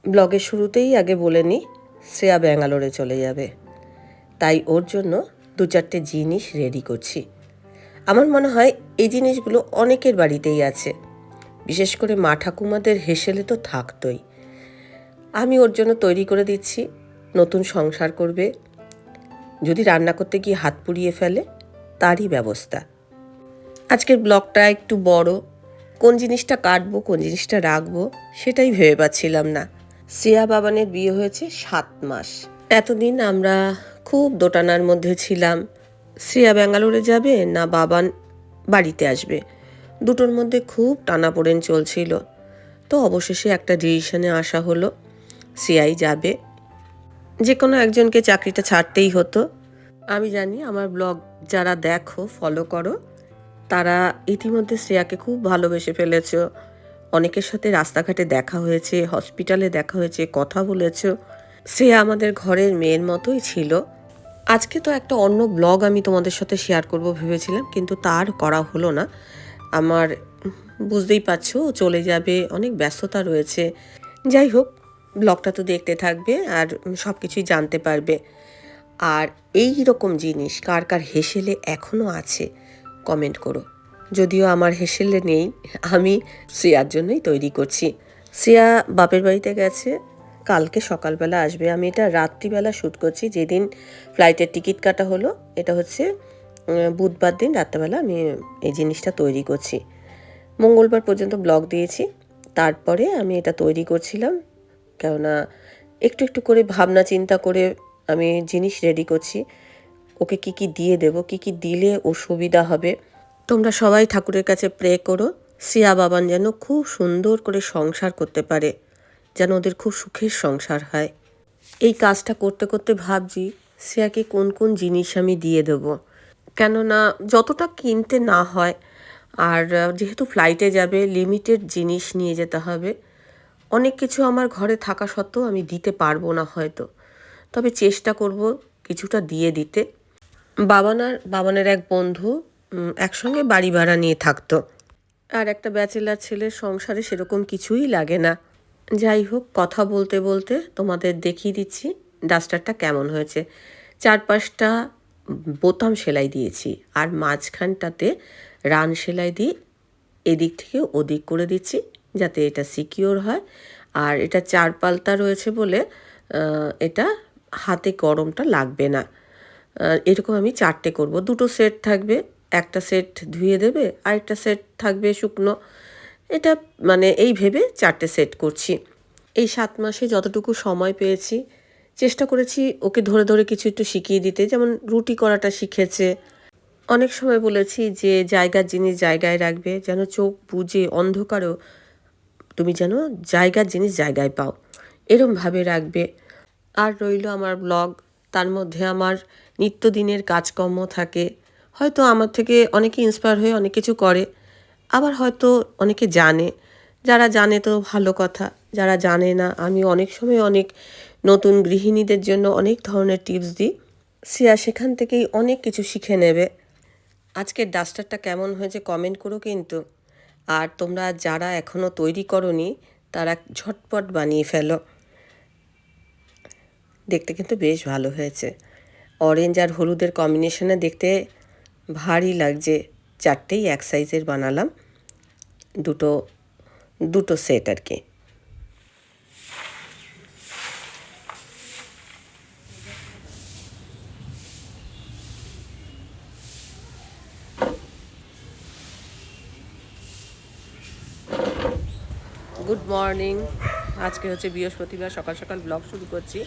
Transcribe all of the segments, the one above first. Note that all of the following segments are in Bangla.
ব্লগের শুরুতেই আগে বলে নিই, শ্রেয়া ব্যাঙ্গালোরে চলে যাবে, তাই ওর জন্য 2-4টে জিনিস রেডি করছি। আমার মনে হয় এই জিনিসগুলো অনেকের বাড়িতেই আছে, বিশেষ করে মা ঠাকুমাদের হেসেলে তো থাকতই। আমি ওর জন্য তৈরি করে দিচ্ছি। নতুন সংসার করবে, যদি রান্না করতে গিয়ে হাত পুড়িয়ে ফেলে তারই ব্যবস্থা। আজকের ব্লগটা একটু বড়, কোন জিনিসটা কাটবো কোন জিনিসটা রাখবো সেটাই ভেবে পাচ্ছিলাম না। শ্রেয়া বাবানের বিয়ে হয়েছে 7 মাস। এতদিন আমরা খুব দোটানার মধ্যে ছিলাম, শ্রেয়া ব্যাঙ্গালোরে যাবে না বাবান বাড়িতে আসবে, দুটোর মধ্যে খুব টানাপোড়েন চলছিল। তো অবশেষে একটা ডিসিশনে আসা হলো, শ্রেয়াই যাবে। যে কোনো একজনকে চাকরিটা ছাড়তেই হতো। আমি জানি আমার ব্লগ যারা দেখো, ফলো করো, তারা ইতিমধ্যে শ্রেয়াকে খুব ভালোবেসে ফেলেছ। অনেকের সাথে রাস্তাঘাটে দেখা হয়েছে, হসপিটালে দেখা হয়েছে, কথা বলেছ। শ্রেয়া আমাদের ঘরের মেয়ের মতোই ছিল। আজকে তো একটা অন্য ব্লগ আমি তোমাদের সাথে শেয়ার করব ভেবেছিলাম, কিন্তু তার করা হলো না। আমার বুঝতেই পারছো চলে যাবে, অনেক ব্যস্ততা রয়েছে। যাই হোক, ব্লগটা তো দেখতে থাকবে আর সব কিছুই জানতে পারবে। আর এই রকম জিনিস কার কার হেসেলে এখনও আছে কমেন্ট করো। যদিও আমার হেসেলে নেই, আমি শ্রেয়ার জন্যই তৈরি করছি। শ্রেয়া বাপের বাড়িতে গেছে, কালকে সকালবেলা আসবে। আমি এটা রাত্রিবেলা শ্যুট করছি, যেদিন ফ্লাইটের টিকিট কাটা হলো। এটা হচ্ছে বুধবার দিন রাত্রেবেলা আমি এই জিনিসটা তৈরি করছি। মঙ্গলবার পর্যন্ত ব্লগ দিয়েছি, তারপরে আমি এটা তৈরি করছিলাম। কেননা একটু একটু করে ভাবনা চিন্তা করে আমি জিনিস রেডি করছি। ওকে কি কি দিয়ে দেব, কি কি দিলে ও সুবিধা হবে। তোমরা সবাই ঠাকুরের কাছে প্রে করো, শ্রেয়া বাবান যেন খুব সুন্দর করে সংসার করতে পারে, যেন ওদের খুব সুখের সংসার হয়। এই কাজটা করতে করতে ভাবছি শ্রেয়াকে কোন কোন জিনিস আমি দিয়ে দেব। কেননা যতটা কিনতে না হয়, আর যেহেতু ফ্লাইটে যাবে লিমিটেড জিনিস নিয়ে যেতে হবে। অনেক কিছু আমার ঘরে থাকা সত্ত্বেও আমি দিতে পারবো না হয়তো, তবে চেষ্টা করব কিছুটা দিয়ে দিতে। বাবানের এক বন্ধু একসঙ্গে বাড়ি ভাড়া নিয়ে থাকতো, আর একটা ব্যাচেলার ছেলের সংসারে সেরকম কিছুই লাগে না। যাই হোক, কথা বলতে বলতে তোমাদের দেখিয়ে দিচ্ছি ডাস্টারটা কেমন হয়েছে। 4-5টা বোতাম সেলাই দিয়েছি, আর মাঝখানটাতে রান সেলাই দিয়ে এদিক থেকে ওদিক করে দিচ্ছি, যাতে এটা সিকিওর হয়। আর এটা 4 পাল্টা রয়েছে বলে এটা হাতে গরমটা লাগবে না। এরকম আমি 4টে করব, 2টো সেট থাকবে, একটা সেট ধুয়ে দেবে, আরেকটা সেট থাকবে শুকনো। এটা মানে এই ভেবে 4টে সেট করছি। এই 7 মাসে যতটুকু সময় পেয়েছি চেষ্টা করেছি ওকে ধরে ধরে কিছু একটু শিখিয়ে দিতে, যেমন রুটি করাটা শিখেছে। অনেক সময় বলেছি যে জায়গার জিনিস জায়গায় রাখবে, যেন চোখ বুজে অন্ধকারেও তুমি যেন জায়গার জিনিস জায়গায় পাও, এরমভাবে রাখবে। আর রইল আমার ব্লগ, তার মধ্যে আমার নিত্যদিনের কাজকর্ম থাকে। হয়তো আমার থেকে অনেকে ইন্সপায়ার হয়ে অনেক কিছু করে, আবার হয়তো অনেকে জানে। যারা জানে তো ভালো কথা, যারা জানে না আমি অনেক সময় অনেক নতুন গৃহিণীদের জন্য অনেক ধরনের টিপস দিই। শ্রেয়া সেখান থেকেই অনেক কিছু শিখে নেবে। আজকের ডাস্টারটা কেমন হয়েছে কমেন্ট করো কিন্তু। আর তোমরা যারা এখনও তৈরি করোনি তারা ঝটপট বানিয়ে ফেলো, দেখতে কিন্তু বেশ ভালো হয়েছে। অরেঞ্জ আর হলুদের কম্বিনেশনে দেখতে ভারী লাগছে। 4টেই এক সাইজের বানালাম, দুটো দুটো সেট আর কি। Good morning. আজকে হচ্ছে বৃহস্পতিবার, সকাল সকাল ব্লগ শুরু করছি।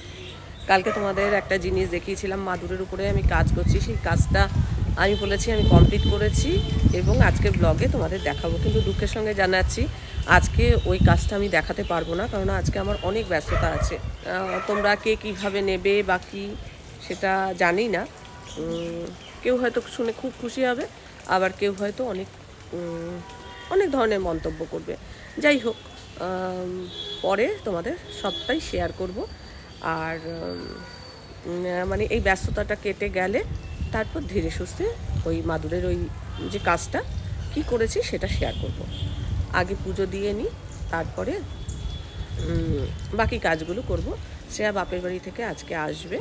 কালকে তোমাদের একটা জিনিস দেখিয়েছিলাম, মাদুরের উপরে আমি কাজ করছি, সেই কাজটা আমি বলেছি আমি কমপ্লিট করেছি এবং আজকে ব্লগে তোমাদের দেখাবো। কিন্তু দুঃখের সঙ্গে জানাচ্ছি আজকে ওই কাজটা আমি দেখাতে পারবো না, কারণ আজকে আমার অনেক ব্যস্ততা আছে। তোমরা কে কীভাবে নেবে বা কী সেটা জানি না। কেউ হয়তো শুনে খুব খুশি হবে, আবার কেউ হয়তো অনেক অনেক ধরনের মন্তব্য করবে। যাই হোক, পরে তোমাদের সবটাই শেয়ার করব। আর মানে এই ব্যস্ততাটা কেটে গেলে তারপর ধীরে সুস্থে ওই মাদুরের ওই যে কাজটা কি করেছি সেটা শেয়ার করব। আগে পুজো দিয়ে নিই, তারপরে বাকি কাজগুলো করব। শ্রেয়া বাপের বাড়ি থেকে আজকে আসবে,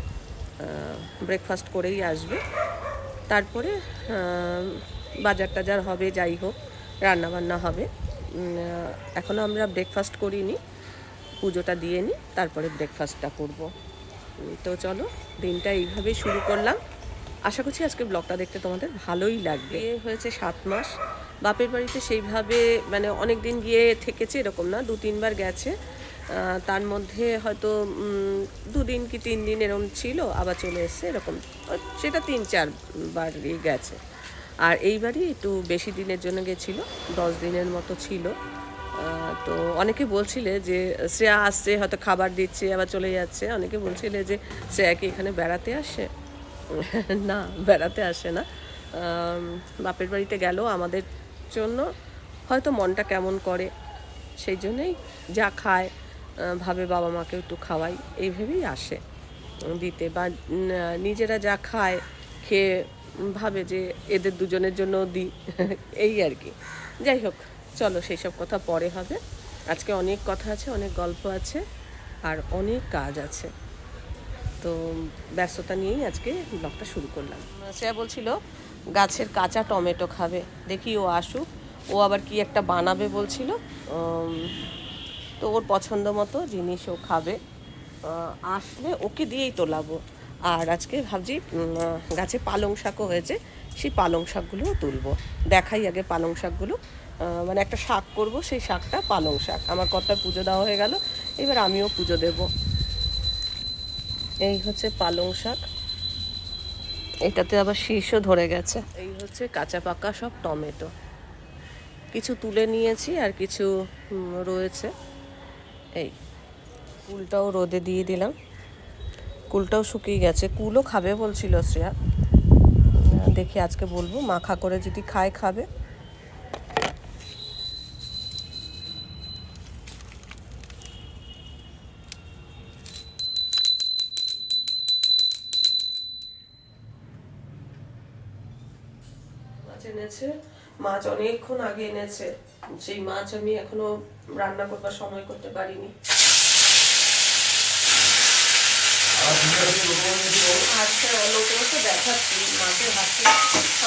ব্রেকফাস্ট করেই আসবে। তারপরে বাজার টাজার হবে, যাই হোক রান্নাবান্না হবে। এখনও আমরা ব্রেকফাস্ট করিনি, পুজোটা দিয়ে নিই, তারপরে ব্রেকফাস্টটা করব। তো চলো, দিনটা এইভাবেই শুরু করলাম। আশা করছি আজকে ব্লগটা দেখতে তোমাদের ভালোই লাগবে। হয়েছে 7 মাস, বাপের বাড়িতে সেইভাবে মানে অনেক দিন গিয়ে থেকেছে এরকম না, 2-3 বার গেছে। তার মধ্যে হয়তো 2 দিন কি 3 দিন এরকম ছিল, আবার চলে এসছে এরকম, সেটা 3-4 বার গেছে। আর এইবারই একটু বেশি দিনের জন্য গেছিলো, 10 দিনের মতো ছিল। তো অনেকে বলছিলে যে শ্রেয়া আসছে হয়তো খাবার দিচ্ছে আবার চলে যাচ্ছে, অনেকে বলছিলে যে শ্রেয়া কি এখানে বেড়াতে আসে? না, বেড়াতে আসে না। বাপের বাড়িতে গেলেও আমাদের জন্য হয়তো মনটা কেমন করে, সেই জন্যই যা খায় ভাবে বাবা মাকে একটু খাওয়াই, এইভাবেই আসে দিতে। বা নিজেরা যা খায় খেয়ে ভাবে যে এদের দুজনের জন্য দিই, এই আর কি। যাই হোক, চলো সেই সব কথা পরে হবে। আজকে অনেক কথা আছে, অনেক গল্প আছে, আর অনেক কাজ আছে। তো ব্যস্ততা নিয়েই আজকে ব্লগটা শুরু করলাম। শ্রেয়া বলছিল গাছের কাঁচা টমেটো খাবে, দেখি ও আসুক, ও আবার কি একটা বানাবে বলছিল। তো ওর পছন্দ মতো জিনিস ও খাবে, আসলে ওকে দিয়েই তোলাবো। আর আজকে ভাবছি গাছে পালং শাকও হয়েছে, সেই পালং শাকগুলোও তুলবো। দেখাই আগে পালং শাকগুলো, মানে একটা শাক করব, সেই শাকটা পালং শাক। আমার কর্তার পুজো দেওয়া হয়ে গেল, এবার আমিও পুজো দেব। এই হচ্ছে পালং শাক, এটাতে আবার শীষও ধরে গেছে। এই হচ্ছে কাঁচা পাকা সব টমেটো, কিছু তুলে নিয়েছি আর কিছু রয়েছে। এই কুলটাও রোদে দিয়ে দিলাম, কুলটাও শুকিয়ে গেছে। কুলও খাবে বলছিল শ্রেয়া, দেখি আজকে বলবো, মাখা করে যদি খায় খাবে। মাছ এনেছে, মাছ অনেকক্ষণ আগে এনেছে, সেই মাছ আমি এখনো রান্না করবার সময় করতে পারিনি। আচ্ছা, লোকে মাছটা দেখাচ্ছি মাছের হাতে,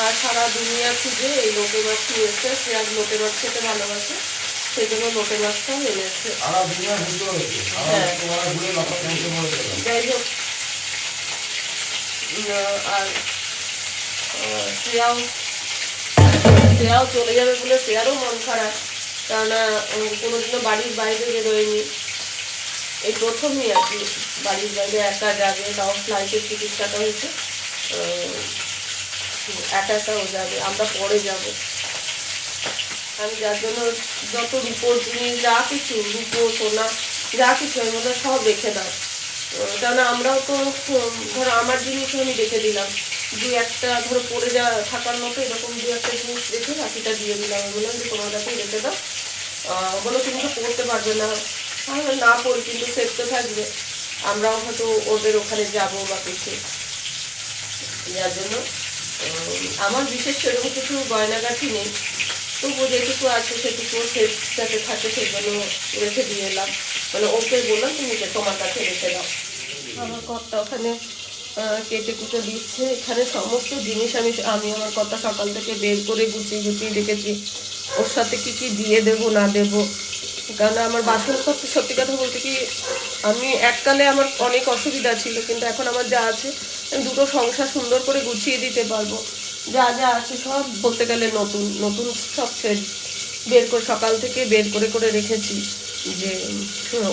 আর সারা দুনিয়া খুঁজে এই লোকে মাছ নিয়ে এসছে। সে আর লোকে মাছ খেতে ভালোবাসে, সেই জন্য লোকে মাছটাও এনেছে। হ্যাঁ, যাই হোক, আর শ্রেয়াও চলে যাবে বলে শ্রেয়ারও মন খারাপ, কেননা কোনোদিনও বাড়ির বাইরে বেরোয়নি, এই প্রথমই আর কি বাড়ির বাইরে একা যাবে, তাও ফ্লাইটের টিকিট কাটা হয়েছে, একাও যাবে, আমরা পরে যাব। আমি যার জন্য যত রূপোর জিনিস, যা কিছু রূপো সোনা যা কিছু আমি মধ্যে সব রেখে দাও, কেননা আমরাও তো ধরো আমার জিনিসও আমি রেখে দিলাম, 2-1টা ধরো পড়ে থাকার মতো এরকম 2-1টা জিনিস রেখে বাকিটা দিয়ে দিলাম। আমি বললাম যে তোমার কাছেই রেখে দাও, বলো তুমি তো পড়তে পারবে না, না পড়ি কিন্তু সেফ তো থাকবে, আমরাও হয়তো ওদের ওখানে যাবো বা কিছু, যার জন্য আমার বিশেষ সেরকম কিছু গয়নাগাঠি নেই, তবু যেটুকু আছে সেটুকু সেফ যাতে থাকে সেই জন্য রেখে দিয়ে এলাম। মানে ওকে বললাম তুমি তোমার কাছে রেখে দাও। আমার কর্তা ওখানে কেটে কুটে দিচ্ছে, এখানে সমস্ত জিনিস আমি আমার কর্তা সকাল থেকে বের করে গুছিয়ে রেখেছি, ওর সাথে কি কি দিয়ে দেবো না দেবো। কারণ আমার বাসনপত্র সত্যি কথা বলতে কি, আমি এককালে আমার অনেক অসুবিধা ছিল, কিন্তু এখন আমার যা আছে আমি দুটো সংসার সুন্দর করে গুছিয়ে দিতে পারবো। যা যা আছে সব বলতে গেলে নতুন নতুন সব সেট বের করে সকাল থেকে বের করে রেখেছি, যে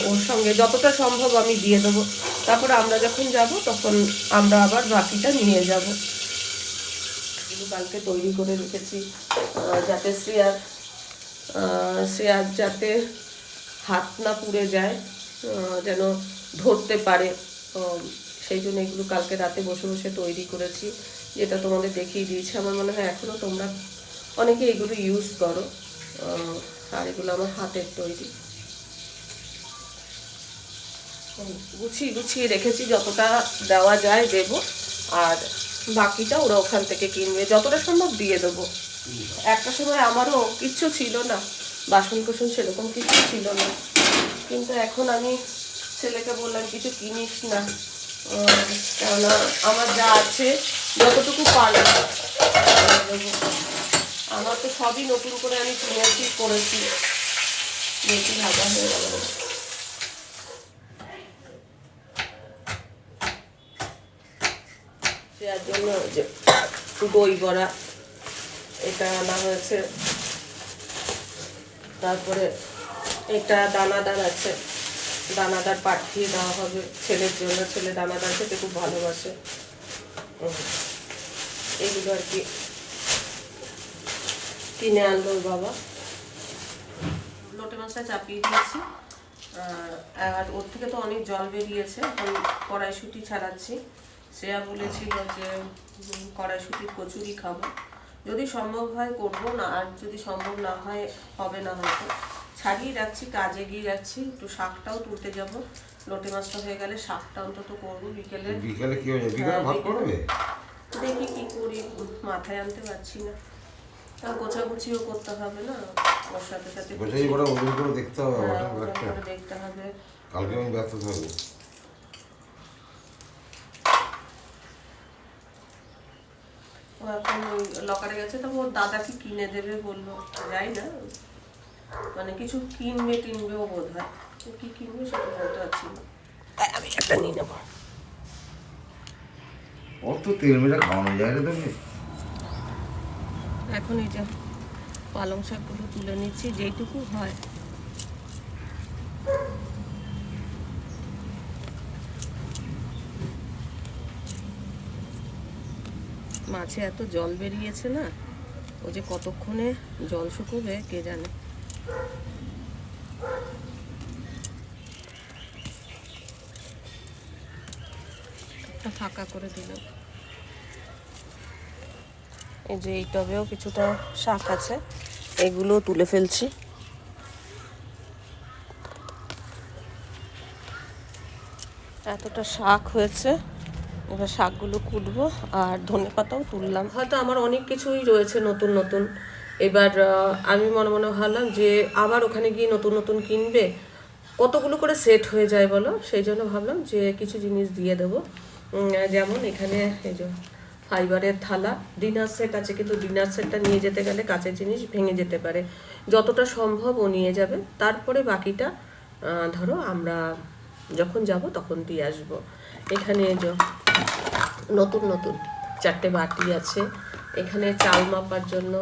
ওর সঙ্গে যতটা সম্ভব আমি দিয়ে দেবো। তারপর আমরা যখন যাব তখন আমরা আবার বাকিটা নিয়ে যাব। কালকে তৈরি করে রেখেছি যাতে শ্রেয়ার যাতে হাত না পুড়ে যায়, যেন ধরতে পারে, সেই জন্য এগুলো কালকে রাতে বসে বসে তৈরি করেছি, যেটা তোমাদের দেখিয়ে দিয়েছি। আমার মনে হয় এখনও তোমরা অনেকে এগুলো ইউজ করো, আর এগুলো আমার হাতের তৈরি। গুছিয়ে রেখেছি, যতটা দেওয়া যায় দেব। আর বাকিটা ওরা ওখান থেকে কিনবে, যতটা সম্ভব দিয়ে দেবো। একটা সময় আমারও কিচ্ছু ছিল না, বাসন কোসন সেরকম কিছু ছিল না, কিন্তু এখন আমি ছেলেকে বললাম কিছু কিনিস না, কেননা আমার যা আছে যতটুকু পারলাম দেবো। আমার তো সবই নতুন করে আমি কিনেছি করেছি, বেশি ভাজা হয়ে গেল। যার জন্য যে দই বড়া এটা আনা হয়েছে, তারপরে এটা দানাদার আছে, দানাদার পাঠিয়ে দেওয়া হবে ছেলের জন্য, ছেলে দানাদার খেতে খুব ভালোবাসে। এগুলো আর কি কিনে আনলো বাবা। লোটে মাছটা চাপিয়ে দিয়েছি, আর ওর থেকে তো অনেক জল বেরিয়েছে, এখন কড়াইশুঁটি ছাড়াচ্ছি। শ্রেয়া বলেছিল যে কড়াইশুঁটির কচুরি খাবো, যদি সম্ভব হয় করবো, না আর যদি সম্ভব না হয় হবে না, হয়তো ছাড়িয়ে রাখছি, কাজে গিয়ে যাচ্ছি, একটু শাকটাও তুলতে যাব। লোটে মাছটা হয়ে গেলে শাকটা অন্তত করবো বিকেলে। বিকেলে কি হবে? বিকেলে ভাত করবে? দেখি কি করি, মাথায় আনতে পারছি না, আর গোছাগুছিও করতে হবে না, ওর সাথে সাথে গোছাই করে ওজন করে দেখতে হবে, দেখতে হবে। কালকে আমি ব্যস্ত থাকবো। ও এখন ওই লকারে গেছে, তো ওর দাদা কি কিনে দেবে বললো, যাই না, মানে কিছু কিনবে টিনবেও বোধ হয়, কি কিনবে সেটা বলতে পারছি না। আমি একটা নিয়ে নেবো। অত তেল মেটা খাওয়ানো যায় না তুমি। এখন এই যে পালং শাকগুলো তুলে নিচ্ছি যেইটুকু হয়। মাছে এত জল বেরিয়েছে না, ও যে কতক্ষণে জল শুকোবে কে জানে। একটা ফাঁকা করে দিলাম। এই যে এই টবেও কিছুটা শাক আছে, এগুলো তুলে ফেলছি। এতটা শাক হয়েছে, এবার শাকগুলো কুটবো, আর ধনেপাতাও তুললাম। হয়তো আমার অনেক কিছুই রয়েছে নতুন নতুন, এবার আমি মনে মনে ভাবলাম যে আবার ওখানে গিয়ে নতুন নতুন কিনবে, কতগুলো করে সেট হয়ে যায় বলো, সেই জন্য ভাবলাম যে কিছু জিনিস দিয়ে দেবো। যেমন এখানে এই যে ফাইবারের থালা, ডিনার সেট আছে, কিন্তু ডিনার সেটটা নিয়ে যেতে গেলে কাঁচের জিনিস ভেঙে যেতে পারে, যতটা সম্ভব ও নিয়ে যাবে, তারপরে বাকিটা ধরো আমরা যখন যাব তখন দিয়ে আসবো। এখানে যে নতুন নতুন 4টে বাটি আছে, এখানে চাল মাপার জন্য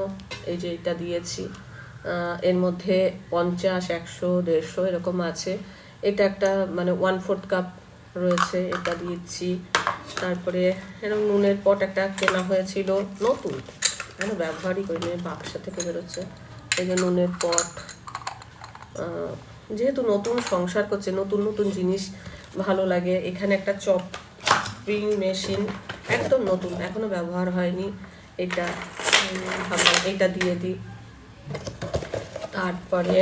এই যে এটা দিয়েছি, এর মধ্যে 50, 100, 150 এরকম আছে। এটা একটা মানে 1/4 কাপ রয়েছে, এটা দিয়েছি। তারপরে এরকম নুনের পট একটা কেনা হয়েছিল নতুন, কেন ব্যবহারই করি না, বাক্সা থেকে বেরোচ্ছে। এই যে নুনের পট, যেহেতু নতুন সংসার করছে, নতুন নতুন জিনিস ভালো লাগে। এখানে একটা চপিং মেশিন, একদম নতুন, এখনো ব্যবহার হয়নি, এটা ভাবলাম এটা দিয়ে দিই। তারপরে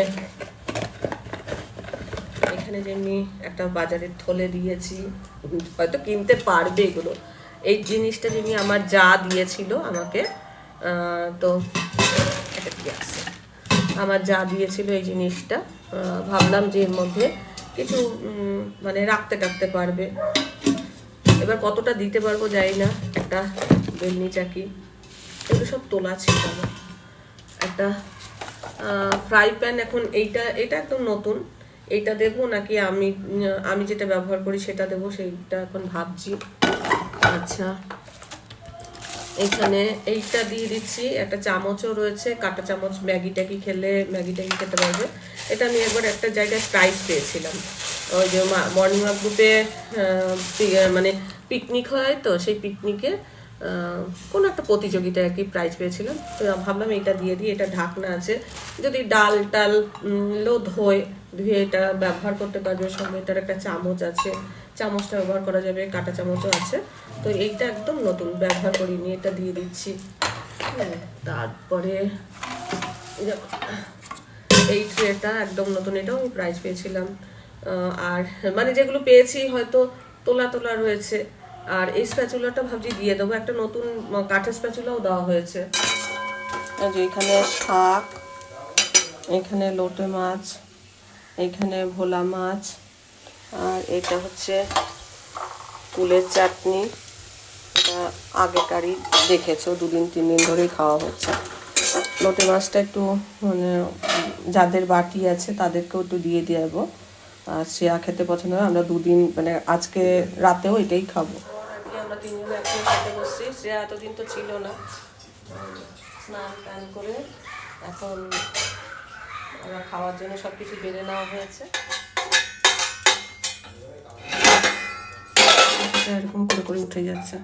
এখানে যেমনি একটা বাজারের থলে দিয়েছি, হয়তো কিনতে পারবে এগুলো, এই জিনিসটা যেমনি আমার যা দিয়েছিল আমাকে, তো এটা কি আছে, আমার যা দিয়েছিল এই জিনিসটা, ভাবলাম যে এর মধ্যে কিছু মানে রাখতে টাকতে পারবে। এবার কতটা দিতে পারবো জানি না। একটা বেলনি চাকি, এগুলো সব তোলা ছিল। একটা ফ্রাই প্যান, এখন এটা একদম নতুন, এইটা দেবো নাকি আমি যেটা ব্যবহার করি সেটা দেবো, সেইটা এখন ভাবছি। আচ্ছা, এখানে এইটা দিয়ে দিচ্ছি, একটা চামচও রয়েছে, কাঁটা চামচ, ম্যাগি ট্যাগি খেতে পারবে। এটা আমি একবার একটা জায়গায় প্রাইজ পেয়েছিলাম, ওই যে মর্নিং ওয়াক গ্রুপে মানে পিকনিক হয়, তো সেই পিকনিকে কোনো একটা প্রতিযোগিতায় আর কি প্রাইজ পেয়েছিলাম। তো ভাবলাম এটা দিয়ে দিই, এটা ঢাকনা আছে, যদি ডাল টাল ধুয়ে এটা ব্যবহার করতে পারবে। সঙ্গে এটার একটা চামচ আছে, চামচটা ব্যবহার করা যাবে, কাঁটা চামচও আছে। তো এইটা একদম নতুন, ব্যবহার করিনি, এটা দিয়ে দিচ্ছি। তারপরে এই ট্রেটা একদম নতুন, এটাও আমি প্রাইজ পেয়েছিলাম। আর মানে যেগুলো পেয়েছি হয়তো তোলা রয়েছে, আর এই স্প্যাচুলাটা ভাবছি দিয়ে দেবো, একটা নতুন কাঠের স্প্যাচুলাও দেওয়া হয়েছে। এই যে এখানে শাক, এখানে লোটে মাছ, এখানে ভোলা মাছ, আর এটা হচ্ছে কুলের চাটনি। এটা আগেকারই দেখেছো, 2-3 দিন ধরেই খাওয়া হচ্ছে। লোটে মাছটা একটু মানে যাদের বাটি আছে তাদেরকেও একটু দিয়ে দেবো, আর শ্রেয়া খেতে পছন্দ হয়। আমরা 2 দিন মানে আজকে রাতেও এটাই খাবো। আমরা 3 জন একসাথে খেতে বসছি। শ্রেয়া এতদিন তো ছিল না, স্নান টান করে এখন আমরা খাওয়ার জন্য সব কিছু বেড়ে নেওয়া হয়েছে। এরকম করে করে উঠে যাচ্ছে।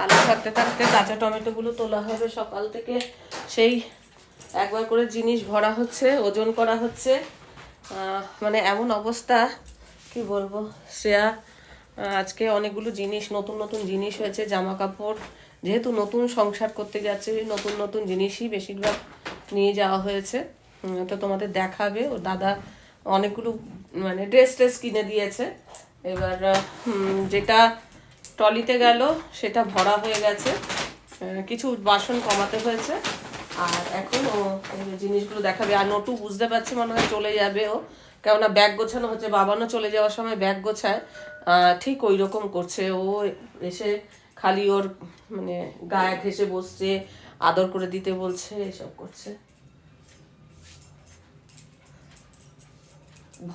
আলু থাকতে থাকতে কাঁচা টমেটোগুলো তোলা হবে সকাল থেকে। সেই একবার করে জিনিস ভরা হচ্ছে, ওজন করা হচ্ছে। মানে এমন অবস্থা কি বলবো। শ্রেয়া আজকে অনেকগুলো জিনিস, নতুন নতুন জিনিস হয়েছে, জামা কাপড়, যেহেতু নতুন সংসার করতে যাচ্ছে নতুন নতুন জিনিসই বেশিরভাগ নিয়ে যাওয়া হয়েছে। তো তোমাদের দেখাবে। ওর দাদা অনেকগুলো মানে ড্রেস ট্রেস কিনে দিয়েছে। এবার যেটা ট্রলিতে গেল সেটা ভরা হয়ে গেছে, কিছু বাসন কমাতে হয়েছে। আর এখন ও জিনিসগুলো দেখাবে। আর নটু বুঝতে পারছে মনে হয় চলে যাবে ও, কেননা ব্যাগ গোছানো হচ্ছে। বাবানও চলে যাওয়ার সময় ব্যাগ গোছায়, ঠিক ওই রকম করছে ও। এসে খালি ওর মানে গায়ে ঘেসে বসছে, আদর করে দিতে বলছে, এসব করছে।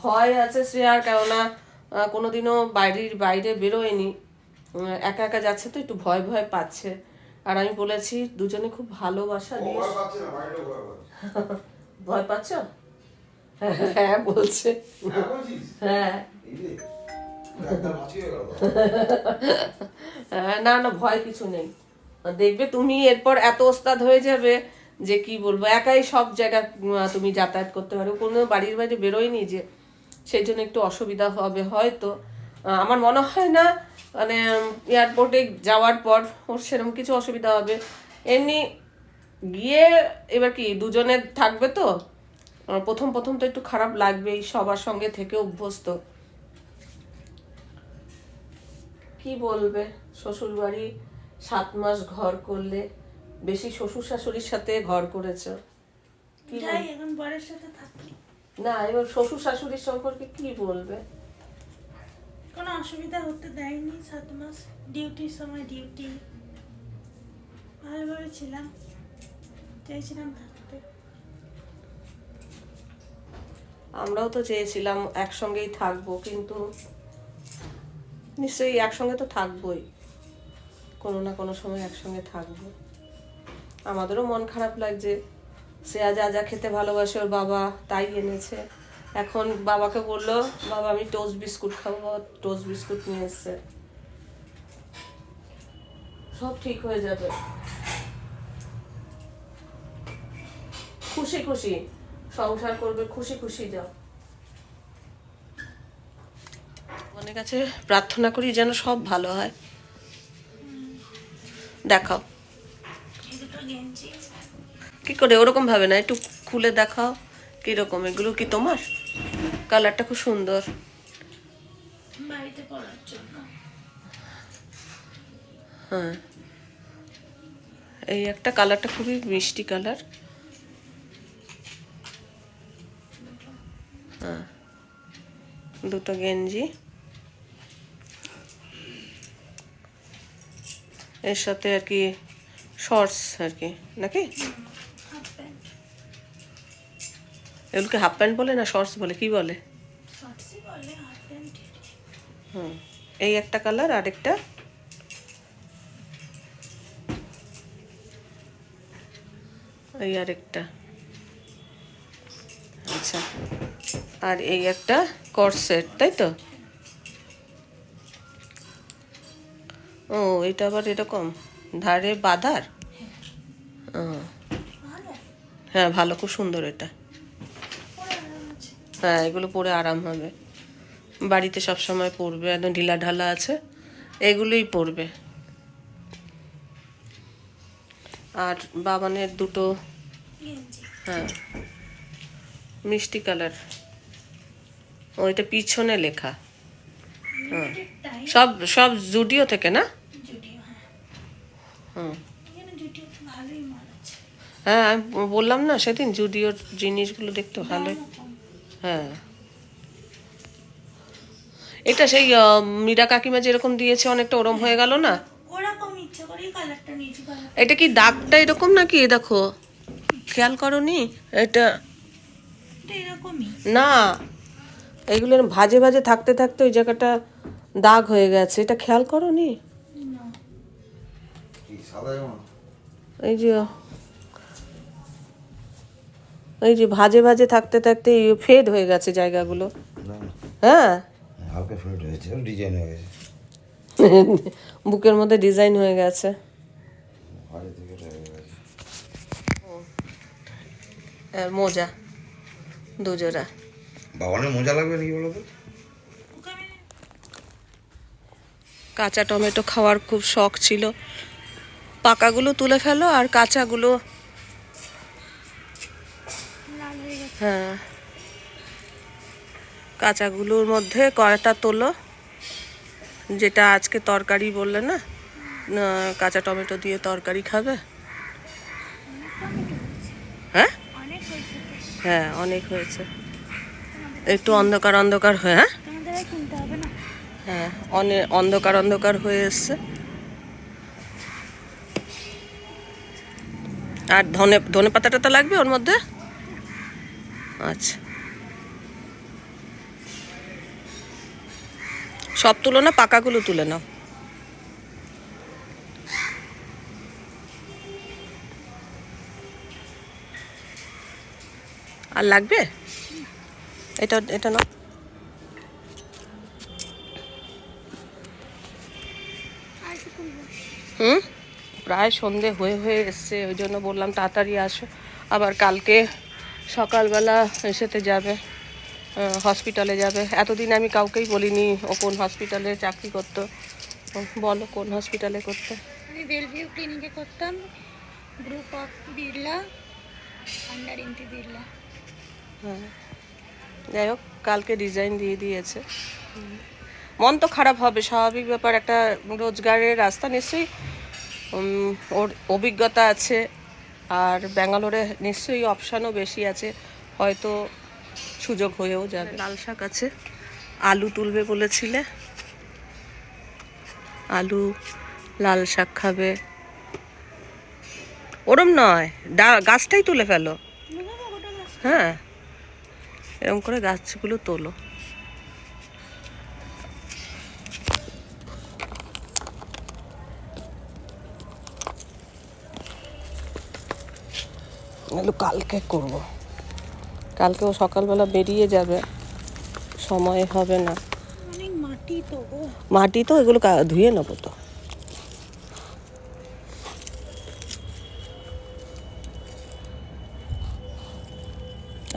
ভয় আছে শ্রেয়ার, কেননা কোনোদিনও বাইরে বেরোয়নি, একা একা যাচ্ছে তো একটু ভয় ভয় পাচ্ছে। আর আমি বলেছি দুজনে খুব ভালোবাসা দিয়ে। ভয় পাচ্ছ? হ্যাঁ বলছে, হ্যাঁ। না না, ভয় কিছু নেই। দেখবে তুমি এরপর এত ওস্তাদ হয়ে যাবে যে কি বলবো, একাই সব জায়গা তুমি যাতায়াত করতে পারো। কোনো বাড়ির বাইরে বেরোয়নি যে, সেই জন্য একটু অসুবিধা হবে হয়তো। আমার মনে হয় না মানে এয়ারপোর্টে যাওয়ার পর ওর সেরকম কিছু অসুবিধা হবে। এমনি গিয়ে এবার কি দুজনে থাকবে তো, প্রথম প্রথম তো একটু খারাপ লাগবেই, সবার সঙ্গে থেকে অভ্যস্ত। কি বলবে, শ্বশুর বাড়ি 7 মাস ঘর করলে, বেশি শ্বশুর শাশুড়ির সাথে ঘর করেছো। এখন বরের সাথে থাকি না, এবার শ্বশুর শাশুড়ির সম্পর্কে কি বলবে? কোনো অসুবিধা হতে দেয়নি। 7 মাস ডিউটির সময় ডিউটি ভালোভাবে ছিলাম, চেয়েছিলাম থাকতে। আমরাও তো চেয়েছিলাম একসঙ্গেই থাকবো, কিন্তু নিশ্চয়ই একসঙ্গে তো থাকবোই, কোনো না কোনো সময় একসঙ্গে থাকবো। আমাদেরও মন খারাপ লাগছে। শ্রেয়া যা যা খেতে ভালোবাসে ওর বাবা তাই এনেছে। এখন বাবাকে বললো, বাবা আমি টোস্ট বিস্কুট খাবো, বাবা টোস্ট বিস্কুট নিয়ে এসছে। সব ঠিক হয়ে যাবে, খুশি খুশি সংসার করবে, খুশি খুশি যাও। অনেক কাছে প্রার্থনা করি যেন সব ভালো হয়। দেখাও এই দুটো গেঞ্জি কি করে, ওরকম ভাবে না, একটু খুলে দেখাও কিরকম। এগুলো কি তোমার? কালারটা খুব সুন্দর। বাড়িতে পরার জন্য। হ্যাঁ, এই একটা কালারটা খুবই মিষ্টি কালার। হ্যাঁ, দুটো গেঞ্জি, এর সাথে আর কি শর্টস আর কি, নাকি হাফ প্যান্ট। এগুলোকে হাফ প্যান্ট বলে না শর্টস বলে, কি বলে? শর্টসই বলে, হাফ প্যান্ট। হুম, এই একটা কালার, আরেকটা এই আরেকটা, আচ্ছা। আর এই একটা কর্সেট, তাই তো? ও, এটা আবার এরকম ধারে বাঁধার। ও ভালো, হ্যাঁ, ভালো, খুব সুন্দর এটা। পরে আরাম আছে। হ্যাঁ, এগুলো পরে আরাম হবে, বাড়িতে সব সময় পরবে, একদম ঢিলা ঢালা আছে, এগুলোই পরবে। আর বাবানের দুটো গেঞ্জি হ্যাঁ, মিষ্টি কালার। ওইটা পিছনে লেখা। লিমিটেড টাইম সব সব জুডিও থেকে না? জুডিও। হ্যাঁ, হুম। এখানে জুডিওতে ভালোই মাল আছে। হ্যাঁ, আমি বললাম না সেদিন জুডিওর জিনিসগুলো দেখতে ভালোই। দামও কম। হ্যাঁ, এটা সেই মীরা কাকিমা যেরকম দিয়েছে অনেকটা ওরম হয়ে গেল না? ওরকম ইচ্ছা করে কালারটা নিয়েছি, কালার এটা কি দাগটা এরকম নাকি? এ দেখো, খেয়াল করনি এটা? এরকমই। না, এইগুলো এরম ভাজে ভাজে থাকতে থাকতে ওই জায়গাটা দাগ হয়ে গেছে, এটা খেয়াল করনি? না, কি সাদা জামা? এই যে এই যে ভাজে ভাজে থাকতে থাকতে ফেড হয়ে গেছে জায়গাগুলো। না, হ্যাঁ, হালকা ফেড হয়েছে, ডিজাইন হয়ে গেছে। বুকের মধ্যে ডিজাইন হয়ে গেছে। বাইরে থেকে এটা হয়ে গেছে। আর মোজা দুজোড়া। বাবানের মজা লাগবে নাকি বলো তো? ওকে আমি কাঁচা টমেটো খাওয়ার খুব শখ ছিল, পাকাগুলো তুলে ফেলো আর কাঁচাগুলো। লাল হয়ে গেছে। হ্যাঁ, কাঁচাগুলোর মধ্যে কয়টা তোলো, যেটা আজকে তরকারি বললে না, কাঁচা টমেটো দিয়ে তরকারি খাবে। হ্যাঁ অনেক হয়েছে তো। হ্যাঁ, অনেক হয়েছে। একটু অন্ধকার অন্ধকার হয়ে, হ্যাঁ তোমাদের আর কিনতে হবে না। হ্যাঁ, অনেক অন্ধকার অন্ধকার হয়ে এসছে। আর ধনে ধনে পাতা টাতা লাগবে ওর মধ্যে? আচ্ছা, সব তুলো না, পাকাগুলো তুলে নাও। আর লাগবে? এটা এটা নাও। আর কি তুলবো? হুম, প্রায় সন্ধে হয়ে হয়ে এসছে, ওই জন্য বললাম তাড়াতাড়ি আসো। আবার কালকে সকালবেলা এসেতে যাবে, হসপিটালে যাবে। এতদিন আমি কাউকেই বলিনি ও কোন হসপিটালে চাকরি করতো। বলো কোন হসপিটালে করতে? আমি বেলভিউ ক্লিনিকে করতাম, গ্রুপ অফ বিড়লা, আন্ডার ইন্টি বিড়লা। হ্যাঁ, যাই হোক, কালকে রিজাইন দিয়ে দিয়েছে। মন তো খারাপ হবে, স্বাভাবিক ব্যাপার। একটা রোজগারের রাস্তা নিশ্চয়ই, ওর অভিজ্ঞতা আছে, আর ব্যাঙ্গালোরে নিশ্চয়ই অপশানও বেশি আছে, হয়তো সুযোগ হয়েও যাবে। লাল শাক আছে, আলু তুলবে বলেছিলে, আলু লাল শাক খাবে। ওরম নয়, গাছটাই তুলে ফেলো। হ্যাঁ, এরকম করে গাছগুলো তোলো। এগুলো কালকে করব, কালকে ও সকালবেলা বেরিয়ে যাবে, সময় হবে না। অনেক মাটি তো গো। মাটি তো, এগুলো ধুয়ে নেবো তো।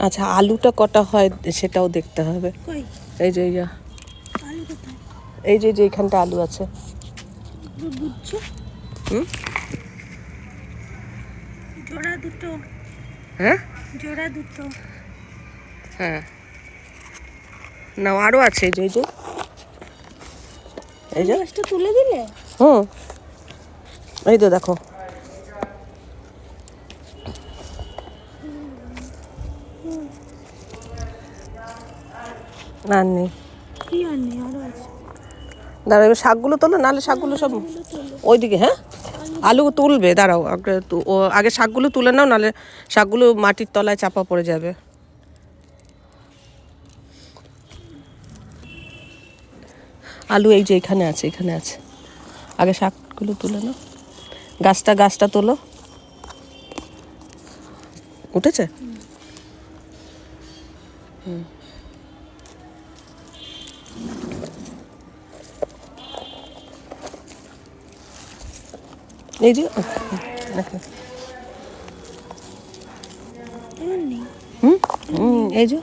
আচ্ছা, আলুটা কটা হয় সেটাও দেখতে হবে। কই এই যে আলু কোথায়? এই যে এইখানটা আলু আছে। বুঝছো, হুম, জোড়া দুটো, হ্যাঁ জোড়া দুটো। হ্যাঁ, না আরও আছে, এই যে এই যে গাছটা তুলে দিলে? হুম, এই তো দেখো। আর নেই, কি আর নেই, আরো আছে। দাঁড়াও, এবার শাকগুলো তোলো, নাহলে শাকগুলো সব ওইদিকে। হ্যাঁ, আলু তুলবে, দাঁড়াও আগে শাকগুলো তুলে নাও, নাহলে শাকগুলো মাটির তলায় চাপা পড়ে যাবে। আলু এই যে এখানে আছে, এখানে আছে। আগে শাকগুলো তুলে নাও, গাছটা তোলো। উঠেছে? হুম, এই যে দেখো। আমার নেই। হুম এই যে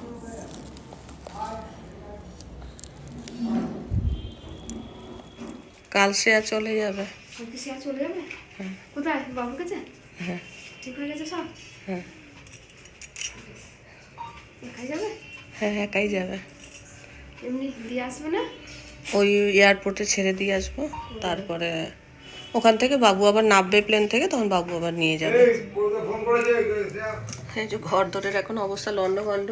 কাল সে চলে যাবে। চলে যাবে? কোথায়? বাবুর কাছে? হ্যাঁ ঠিক হয়ে গেছে সব? হ্যাঁ, একাই যাবে? হ্যাঁ একাই যাবে। এমনি দিয়ে আসবে না? ওই এয়ারপোর্টে ছেড়ে দিয়ে আসবো, তারপরে ওখান থেকে বাবু আবার নামবে প্লেন থেকে, তখন বাবু আবার নিয়ে যাবে। ফোন করেছে এই যে ঘর দরের এখন অবস্থা লন্ডভন্ড।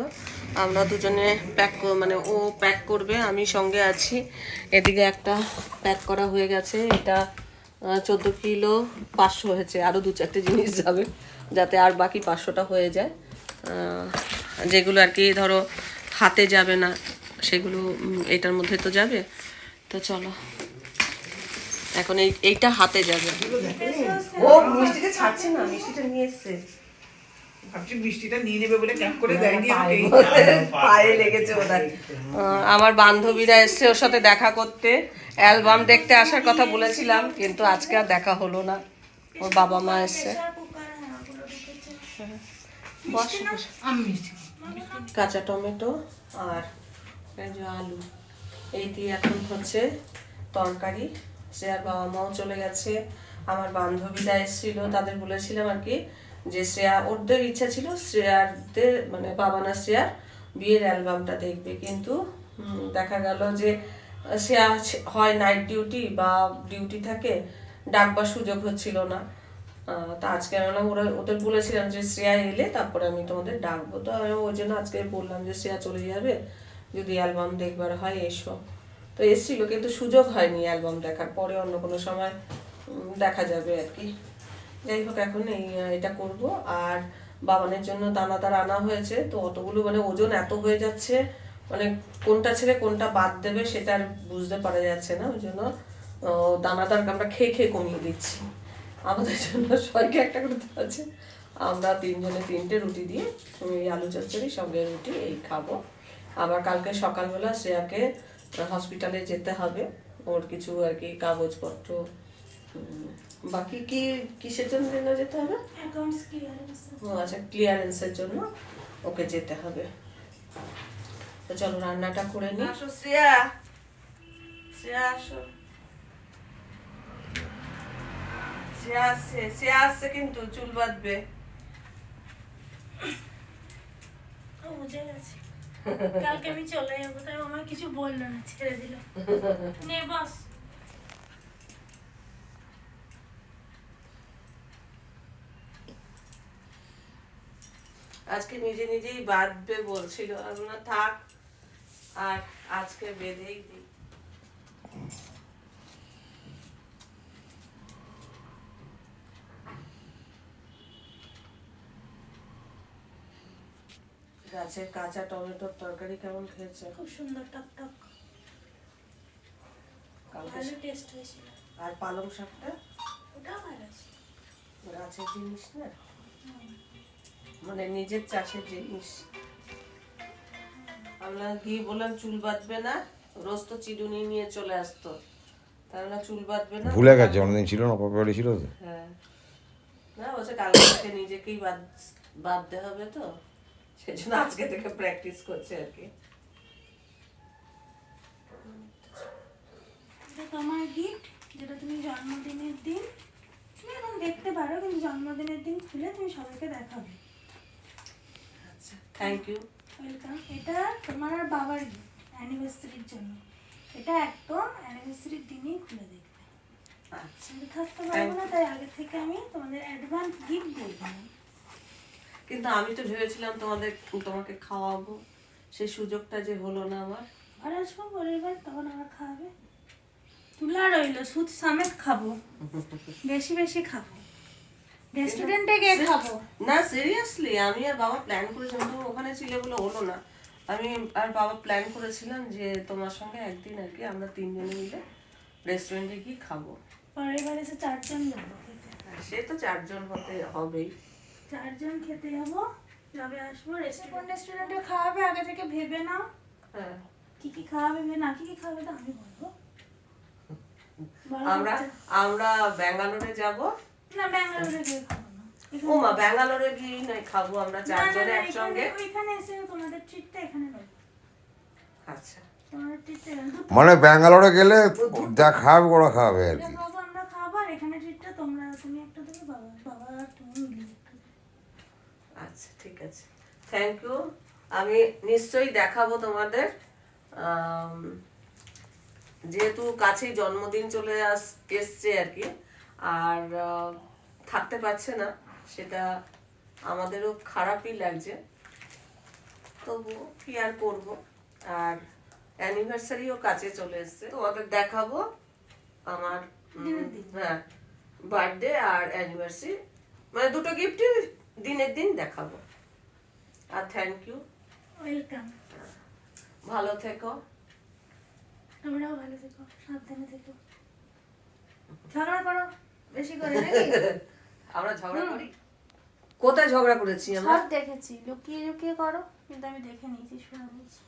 আমরা দুজনে মানে ও প্যাক করবে, আমি সঙ্গে আছি। এদিকে একটা প্যাক করা হয়ে গেছে, এটা 14 কিলো 500 হয়েছে, আরও 2-4টে জিনিস যাবে যাতে আর বাকি 500টা হয়ে যায়। যেগুলো আর কি ধরো হাতে যাবে না সেগুলো এইটার মধ্যে তো যাবে। তো চলো এখন এইটা হাতে যাবে। ও মিষ্টিটা ছাড়ছে না, মিষ্টিটা নিয়ে এসছে। ভাবছি মিষ্টিটা নিয়ে নেবে বলে ক্যাপ করে দেয়নি আমাকে। পায়ে লেগেছে ওটা। আমার বান্ধবীরা এসছে ওর সাথে দেখা করতে, অ্যালবাম দেখতে আসার কথা বলেছিলাম, কিন্তু আজকে আর দেখা হলো না। ওর বাবা মা এসছে। প্রেসার কুকার হ্যাঁ ওগুলো ঢুকেছে। বস বস। আমি মিষ্টি কাঁচা টমেটো আর এই যে আলু, এই দিয়ে এখন হচ্ছে তরকারি। শ্রেয়ার বাবা মাও চলে গেছে, আমার বান্ধবীরা এসেছিল, তাদের বলেছিলাম আর কি যে শ্রেয়া, ওদের ইচ্ছা ছিল শ্রেয়ারদের মানে বাবা না শ্রেয়ার বিয়ের অ্যালবামটা দেখবে, কিন্তু দেখা গেল যে শ্রেয়া হয় নাইট ডিউটি বা ডিউটি থাকে, ডাকবার সুযোগ হচ্ছিল না। তা আজকে আমি ওদের বলেছিলাম যে শ্রেয়া এলে তারপরে আমি তোমাদের ডাকবো, তো আমি ওই জন্য আজকে বললাম যে শ্রেয়া চলে যাবে, যদি অ্যালবাম দেখবার হয় এসো। তো এসেছিলো কিন্তু সুযোগ হয়নি অ্যালবাম দেখার, পরে অন্য কোনো সময় দেখা যাবে আর কি। যাই হোক এখন এটা করব। আর বাবানের জন্য দানাদার আনা হয়েছে, তো অতগুলো মানে ওজন এত হয়ে যাচ্ছে, মানে কোনটা ছেড়ে কোনটা বাদ দেবে সেটা আর বুঝতে পারা যাচ্ছে না, ওই জন্য দানাদার আমরা খেয়ে খেয়ে কমিয়ে দিচ্ছি। আমাদের জন্য সবাইকে একটা করে দেওয়া আছে, আমরা 3 জনে 3টে রুটি দিয়ে আলু চচ্চড়ি সঙ্গে রুটি এই খাবো। আবার কালকে সকালবেলা শ্রেয়াকে হসপিটালে যেতে হবে, ওর কিছু আর কি কাগজপত্র, বাকি কি কিসের জন্য যেতে হবে? Accounts clearance. ও আচ্ছা, ক্লিয়ারেন্সের জন্য ওকে যেতে হবে। তো চলো রান্নাটা করে নিই। আসো শ্রেয়া, শ্রেয়া আসো। শ্রেয়া আসছে কিন্তু চুল বাঁধবে। ও বুঝে গেছে। কালকে আমি চলে যাবো, তাই আমার কিছু বললো না, ছেড়ে দিল। নে বস। আজকে নিজে নিজেই বাঁধবে বলছিল, আমি না থাক আর আজকে বেঁধেই দিই। গাছের কাঁচা টমেটোর তরকারি কেমন খেয়েছে? খুব সুন্দর টক টক, কালকে ভালো টেস্ট হয়েছিল। আর পালং শাকটা ওটাও ভালো ছিল। গাছের জিনিস না, মানে নিজের চাষের জিনিস। আমরা গিয়ে বললাম চুল বাঁধবে না, রোজ তো চিরুনি নিয়ে চলে আসতো, তাহলে চুল বাঁধবে না। ভুলে গেছে, অনেকদিন ছিল না, বাপের বাড়ি ছিল তো। হ্যাঁ না, বলছে কালকে থেকে নিজেকেই বাঁধতে হবে, তো সেজন্য আজকে থেকে প্র্যাকটিস করছে আর কি। এটা তোমার গিফট, যেটা তুমি জন্মদিনের দিন, তুমি এখন দেখতে পারো, কিন্তু জন্মদিনের দিন খুলে তুমি সবাইকে দেখাবে। আচ্ছা থ্যাংক ইউ। ওয়েলকাম। এটা তোমার আর বাবার গিফট অ্যানিভার্সারির জন্য, এটা একদম অ্যানিভার্সারির দিনেই খুলে দেখবে। আচ্ছা কিন্তু থাকতে পারবো না, তাই আগে থেকে আমি তোমাদের অ্যাডভান্স গিফট দিয়ে দিলাম। কিন্তু আমি তো ভেবেছিলাম তোমাকে খাওয়াবো, সেই সুযোগটা যে হলো না আমার। আর আসবো পরের বার, তখন আমার খাওয়াবে। তুলা রইলো, সুদ সমেত খাবো, বেশি বেশি খাবো, রেস্টুরেন্টে গিয়ে খাবো। না সিরিয়াসলি, আমি আর বাবা প্ল্যান করেছিলাম, তুমি ওখানে ছিলে বলে হলো না। আমি আর বাবা প্ল্যান করেছিলাম যে তোমার সঙ্গে একদিন আর কি আমরা 3 জনে মিলে রেস্টুরেন্টে গিয়ে খাবো। পরের বার এসে 4 জন যাবো খেতে। সে তো 4 জন হতে হবেই। 4 জন খেতে যাবো, যবে আসবো রেস্টুরেন্টে খাওয়াবে, আগে থেকে ভেবে নাও হ্যাঁ কি কি খাওয়াবে, না কি কি খাওয়াবে তো আমি বলবো। আমরা ব্যাঙ্গালোরে যাব। না ব্যাঙ্গালোরে গিয়ে খাবো না, ও মা, ব্যাঙ্গালোরে গিয়ে নয় খাবো আমরা 4 জনে একসঙ্গে। ওইখানে এসে তোমাদের ট্রিটটা এখানে নেবো। আচ্ছা তোমাদের ট্রিটটা মানে ব্যাঙ্গালোরে গেলে যা খাওয়াবে ওরা খাওয়াবে আর কি। বাবা আমরা খাবো, আর এখানে ট্রিটটা তুমি একটা দেবে, বাবা আর তুমি মিলে একটা দেবে। আচ্ছা ঠিক আছে, থ্যাংক ইউ। আমি নিশ্চয়ই দেখাবো তোমাদের। আম, যেহেতু কাছেই জন্মদিন চলে এসছে আর কি, আর থাকতে পারছে না, সেটা আমাদেরও খারাপই লাগছে, তবু কি আর করব। আর অ্যানিভার্সারিও কাছে চলে এসছে, তোমাদের দেখাবো আমার হ্যাঁ বার্থডে আর অ্যানিভার্সারি, মানে দুটো গিফটই দিনের দিন দেখাবো। আর থ্যাংক ইউ, ওয়েলকাম। ভালো থেকো। তোমরাও ভালো থেকো, সাবধানে থেকো। ঝগড়া করো বেশি করে নাকি? আমরা ঝগড়া করি? কোথায় ঝগড়া করেছি আমরা? সব দেখেছি, লুকিয়ে লুকিয়ে করো, কিন্তু আমি দেখে নিয়েছি, শুনে নিয়েছি।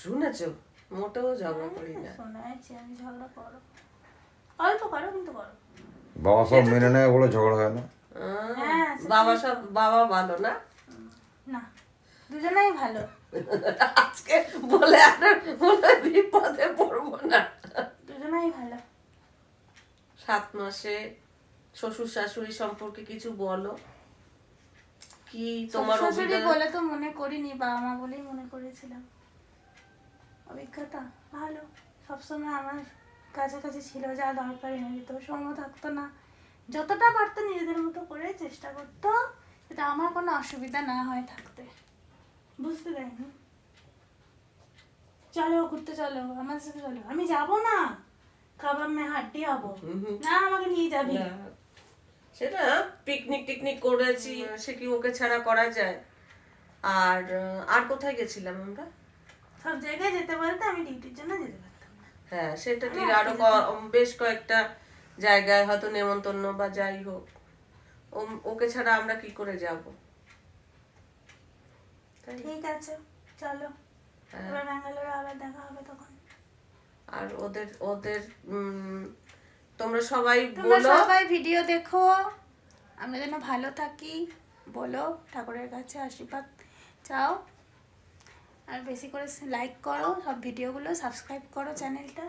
শুনেছো? মোটেও ঝগড়া করি না। শোনাচ্ছি আমি, ঝগড়া করো, অল্প করো কিন্তু করো। বাবা সব মেনে নেয় বলে ঝগড়া হয় না। হ্যাঁ, বাবা ভালো না? না, দুজনেই ভালো। আজকে বলে আর বলে বিপদে পড়বো না। দুজনেই ভালো। 7 মাসে শ্বশুর শাশুড়ি সম্পর্কে কিছু বলো, কি তোমার শ্বশুরি অভিজ্ঞতা? বলে তো মনে করিনি, বাবা মা বলেই মনে করেছিলাম। অভিজ্ঞতা ভালো, সবসময় আমার কাছাকাছি ছিল, যা দরকার এনে দিত, সময় থাকতো না, যতটা পারতো নিজেদের মতো করে চেষ্টা করতো যাতে আমার কোনো অসুবিধা না হয় থাকতে। বুঝতে দেয়নি। চলো ঘুরতে, চলো আমাদের সাথে, চলো। আমি যাবো না, কাবাব মে হাড্ডি হবো না, আমাকে নিয়ে যাবি। না, সেটা পিকনিক টিকনিক করেছি, সে কি ওকে ছাড়া করা যায়? আর কোথায় গেছিলাম আমরা? সব জায়গায় যেতে বলতে আমি ডিউটির জন্য যেতে পারতাম না। হ্যাঁ সেটা ঠিক, আরো বেশ কয়েকটা জায়গায় হয়তো নেমন্তন্ন বা যাই হোক, ওকে ছাড়া আমরা কি করে যাব? ঠিক আছে, চলো এবার ব্যাঙ্গালোরে আবার দেখা হবে তখন। আর ওদের ওদের তোমরা সবাই তোমরা বলো, সবাই ভিডিও দেখো, আমরা যেন ভালো থাকি, বলো, ঠাকুরের কাছে আশীর্বাদ চাও, আর বেশি করে লাইক করো সব ভিডিওগুলো, সাবস্ক্রাইব করো চ্যানেলটা।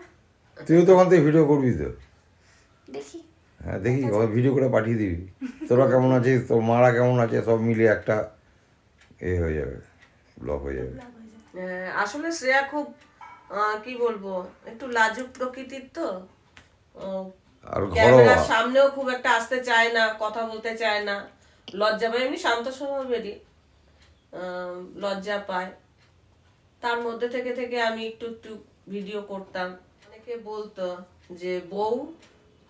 তুই তো ওখান থেকে ভিডিও করবি তো? দেখি হ্যাঁ দেখি, ওই ভিডিও করে পাঠিয়ে দিবি। তোরা কেমন আছিস, তোর মারা কেমন আছে, সব মিলিয়ে একটা হয়ে যাবে, ব্লগ হয়ে যাবে। ব্লগ হয়ে যাবে। আসলে শ্রেয়া খুব কি বলবো, একটু লাজুক প্রকৃতির তো, আর ক্যামেরার ঘরোয়া সামনেও খুব একটা আসতে চায় না, কথা বলতে চায় না, লজ্জা পায়, এমনি শান্ত স্বভাবেরই, লজ্জা পায়। তার মধ্যে থেকে থেকে আমি একটু একটু ভিডিও করতাম। অনেকে বলতো যে বউ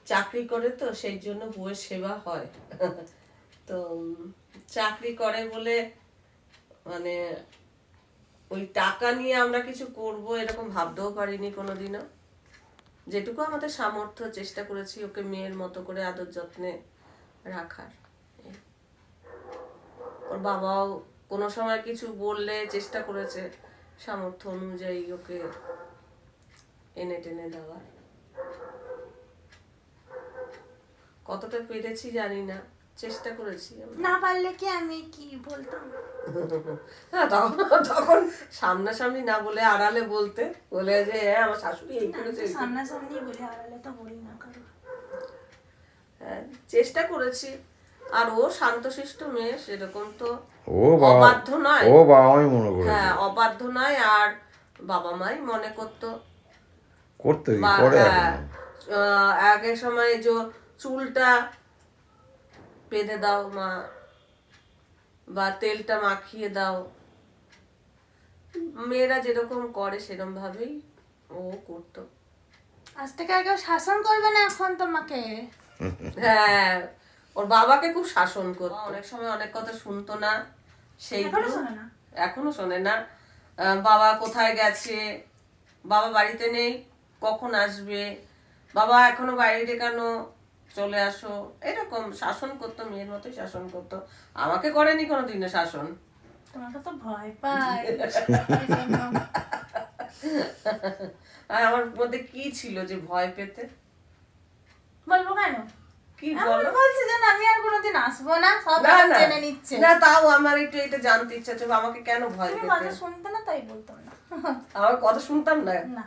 চাকরি করে তো সেই জন্য বউয়ের সেবা হয়। তো চাকরি করে বলে মানে ওই টাকা নিয়ে আমরা কিছু করব এরকম ভাবতেও পারিনি কোনোদিনও। যেটুকু আমাদের সামর্থ্য, চেষ্টা করেছি ওকে মেয়ের মতো করে আদর যত্নে রাখার। ওর বাবাও কোনো সময় কিছু বললে চেষ্টা করেছে সামর্থ্য অনুযায়ী ওকে এনে টেনে দেওয়ার। কতটা পেরেছি জানি না, চেষ্টা করেছি আমরা। না পারলে কি আমি কি বলতাম? হ্যাঁ তখন সামনাসামনি না বলে আড়ালে বলতে, বলে যে হ্যাঁ আমার শাশুড়ি এই করেছে, এই করেছে। সামনাসামনি বলি, আড়ালে তো বলি না কারো। হ্যাঁ চেষ্টা করেছি। আর ও শান্তশিষ্ট মেয়ে, সেরকম তো ও বাবা, অবাধ্য নয়। ও বাবা মাই মনে করে হ্যাঁ অবাধ্য নয়, আর বাবা মাই মনে করতো। করতে বা করে হ্যাঁ, আগের সময় যে চুলটা বেঁধে দাও মা, বা তেলটা মাখিয়ে দাও, মেয়েরা যেরকম করে সেরকম ভাবেই ও করতো। আজ থেকে আর কেউ শাসন করবে না এখন তোমাকে। হ্যাঁ ওর বাবাকে খুব শাসন করতো, অনেক সময় অনেক কথা শুনতো না, সেইগুলো এখনো শোনে না? এখনো শোনে না। বাবা কোথায় গেছে, বাবা বাড়িতে নেই, কখন আসবে, বাবা এখনো বাইরে কেন, চলে আসো, এরকম শাসন করতো, মেয়ের মতোই শাসন করতো। আমাকে করেনি কোনোদিনও শাসন। তোমাকে তো ভয় পাই। আর আমার মধ্যে কি ছিল যে ভয় পেতে? বলবো কেন? কি এমন বলো? বলছে যেন আমি আর কোনোদিন আসবো না, সব না এখন না জেনে নিচ্ছে। না, তাও আমার একটু এটা জানতে ইচ্ছা ছিল, আমাকে কেন ভয় তুমি পেতে? কথা শুনতে না তাই বলতাম না। আমার কথা শুনতাম না? না,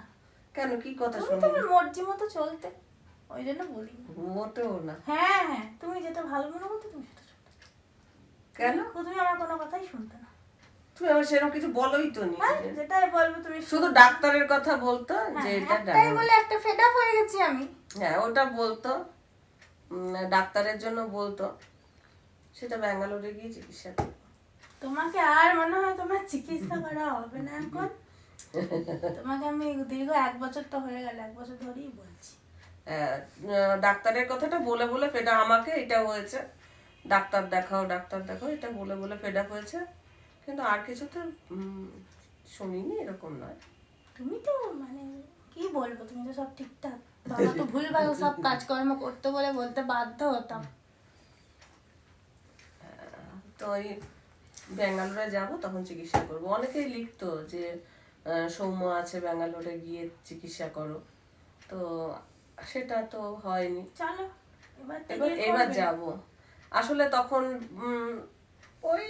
কেন, কি কথা তুমি শুনি? তোমার মর্জি মতো চলতে, ওই জন্য বলি না। মোটেও না। হ্যাঁ হ্যাঁ, তুমি যেটা ভালো মনে করতে তুমি সেটা শুনতে। কেন? তুমি আমার কোনো কথাই শুনতে না। তুমি আবার সেরকম কিছু বলোই তো নি। হ্যাঁ, যেটাই বলবো তুমি শুধু ডাক্তারের কথা বলতো যে এটা একটাই বলে একটা ফেড আপ হয়ে গেছি আমি। হ্যাঁ ওটা বলতো, ডাক্তারের জন্য বলতো, সেটা ব্যাঙ্গালোরে গিয়ে চিকিৎসা করতো। তোমাকে আর মনে হয় তোমার চিকিৎসা করা হবে না এখন। তোমাকে আমি দীর্ঘ 1 বছর তো হয়ে গেল, 1 বছর ধরেই বলছি। ডাক্তারের কথাটা বলে বলে ফেডা আমাকে এটা হয়েছে, ডাক্তার দেখাও ডাক্তার দেখাও, এটা বলে বলে ফেড আপ হয়েছে, কিন্তু আর কিছু তো শুনিনি, এরকম নয়। তুমি তো মানে কি বলবো, তুমি তো সব ঠিকঠাক, বাবা তো ভুলভাল সব কাজকর্ম করতে বলে বলতে বাধ্য হতাম। তো ওই ব্যাঙ্গালোরে যাব তখন চিকিৎসা করব। অনেকেই লিখতো যে সৌম্য আছে ব্যাঙ্গালোরে গিয়ে চিকিৎসা করো, তো সেটা তো হয়নি। চলো এবার তো এবার গিয়ে এবার করবে। যাব আসলে তখন ওই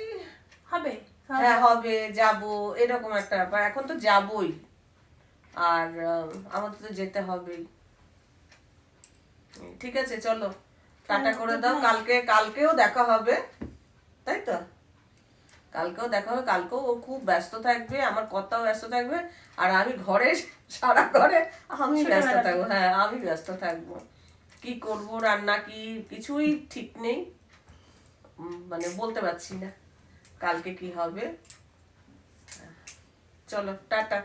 হবে হ্যাঁ হবে যাব এরকম একটা ব্যাপার। এখন তো যাবই, আর আমাদের তো যেতে হবেই। ঠিক আছে চলো, টাটা করে দাও। কালকেও দেখা হবে, তাই তো? কালকেও দেখা হবে, কালকেও ও খুব ব্যস্ত থাকবে, আমার কর্তাও ব্যস্ত থাকবে, আর আমি ঘরে সারা ঘরে আমি ব্যস্ত থাকবো। হ্যাঁ আমি ব্যস্ত থাকবো, কি করব রান্না কি কিছুই ঠিক নেই, মানে বলতে পারছি না কালকে কি হবে। চলো টাটা।